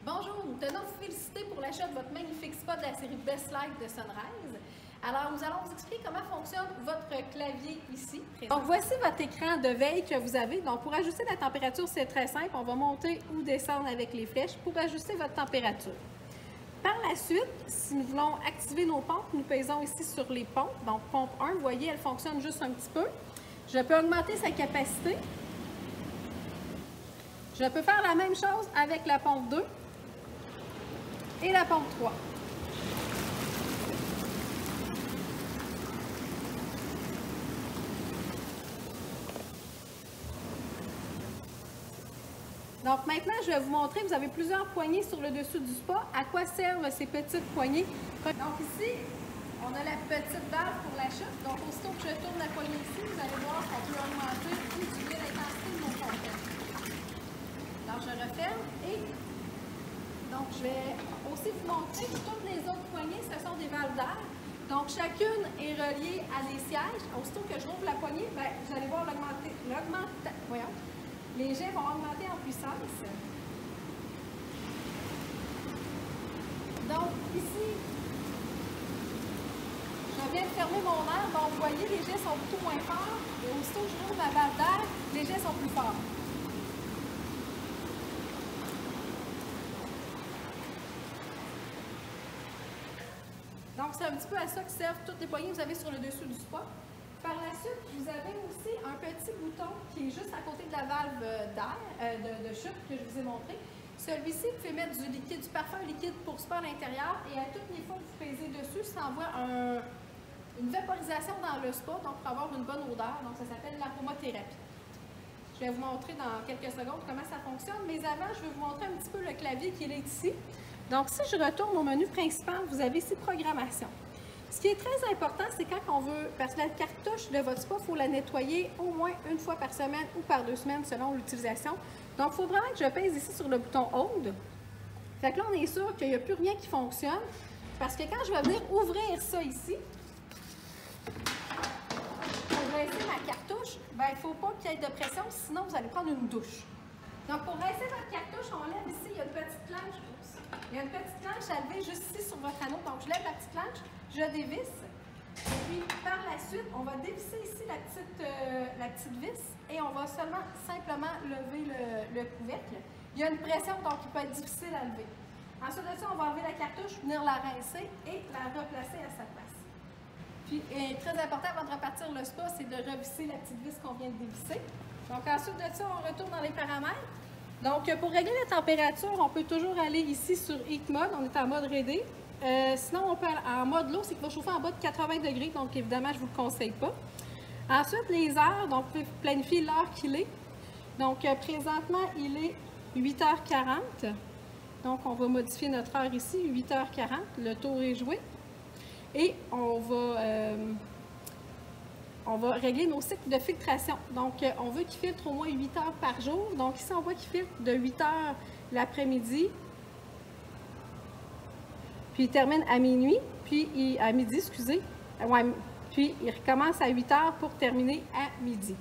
Bonjour, nous tenons à vous féliciter pour l'achat de votre magnifique spa de la série Best Life de Sunrise. Alors, nous allons vous expliquer comment fonctionne votre clavier ici. Donc, voici votre écran de veille que vous avez. Donc, pour ajuster la température, c'est très simple. On va monter ou descendre avec les flèches pour ajuster votre température. Par la suite, si nous voulons activer nos pompes, nous pesons ici sur les pompes. Donc, pompe 1, vous voyez, elle fonctionne juste un petit peu. Je peux augmenter sa capacité. Je peux faire la même chose avec la pompe 2 et la pompe 3. Donc maintenant, je vais vous montrer, vous avez plusieurs poignées sur le dessus du spa. À quoi servent ces petites poignées? Donc ici, on a la petite valve pour la chute. Donc aussitôt que je tourne la poignée ici, vous allez voir qu'on peut augmenter ou diminuer l'intensité de mon pompe. Alors je referme et donc je vais aussi vous montrer que toutes les autres poignées, ce sont des valves d'air. Donc chacune est reliée à des sièges. Aussitôt que je rouvre la poignée, bien, vous allez voir les jets vont augmenter en puissance. Donc ici, je viens de fermer mon air. Donc vous voyez, les jets sont beaucoup moins forts. Et aussitôt que je rouvre ma valve d'air, les jets sont plus forts. Donc, c'est un petit peu à ça que servent toutes les poignées que vous avez sur le dessus du spa. Par la suite, vous avez aussi un petit bouton qui est juste à côté de la valve d'air, de chute que je vous ai montré. Celui-ci, vous pouvez mettre du parfum liquide pour spa à l'intérieur et à toutes les fois que vous pesez dessus, ça envoie une vaporisation dans le spa, donc pour avoir une bonne odeur. Donc, ça s'appelle l'aromathérapie. Je vais vous montrer dans quelques secondes comment ça fonctionne, mais avant, je vais vous montrer un petit peu le clavier qui est ici. Donc, si je retourne au menu principal, vous avez ici Programmation. Ce qui est très important, c'est quand on veut, parce que la cartouche de votre spa, il faut la nettoyer au moins une fois par semaine ou par 2 semaines selon l'utilisation. Donc, il faut vraiment que je pèse ici sur le bouton Hold. Fait que là, on est sûr qu'il n'y a plus rien qui fonctionne. Parce que quand je vais venir ouvrir ça ici, pour rincer ma cartouche, ben, il ne faut pas qu'il y ait de pression, sinon vous allez prendre une douche. Donc, pour rincer votre cartouche, on lève ici, il y a une petite planche. Il y a une petite planche à lever juste ici sur votre anneau. Donc, je lève la petite planche, je dévisse. Et puis, par la suite, on va dévisser ici la petite vis et on va simplement lever le couvercle. Il y a une pression, donc il peut être difficile à lever. Ensuite de ça, on va enlever la cartouche, venir la rincer et la replacer à sa place. Puis, très important avant de repartir le spa, c'est de revisser la petite vis qu'on vient de dévisser. Donc, ensuite de ça, on retourne dans les paramètres. Donc, pour régler la température, on peut toujours aller ici sur Heat Mode. On est en mode raidé. Sinon, on peut aller en mode low, c'est qu'il va chauffer en bas de 80 degrés. Donc, évidemment, je ne vous le conseille pas. Ensuite, les heures. Donc, vous pouvez planifier l'heure qu'il est. Donc, présentement, il est 8h40. Donc, on va modifier notre heure ici, 8h40. Le tour est joué. Et on va régler nos cycles de filtration. Donc, on veut qu'il filtre au moins 8 heures par jour. Donc, ici, on voit qu'il filtre de 8 heures l'après-midi. Puis, il termine à minuit. Puis, à midi, excusez. Ouais, puis, il recommence à 8 heures pour terminer à midi.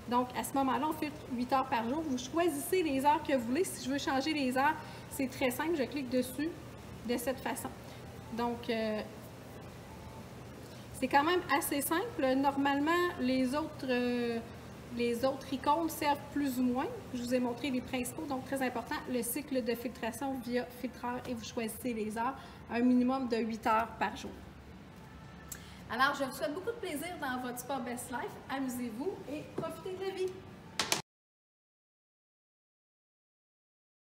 Donc, à ce moment-là, on filtre 8 heures par jour. Vous choisissez les heures que vous voulez. Si je veux changer les heures, c'est très simple. Je clique dessus de cette façon. Donc, c'est quand même assez simple. Normalement, les autres icônes servent plus ou moins. Je vous ai montré les principaux, donc très important, le cycle de filtration via filtreur et vous choisissez les heures, un minimum de 8 heures par jour. Alors, je vous souhaite beaucoup de plaisir dans votre spa Best Life. Amusez-vous et profitez de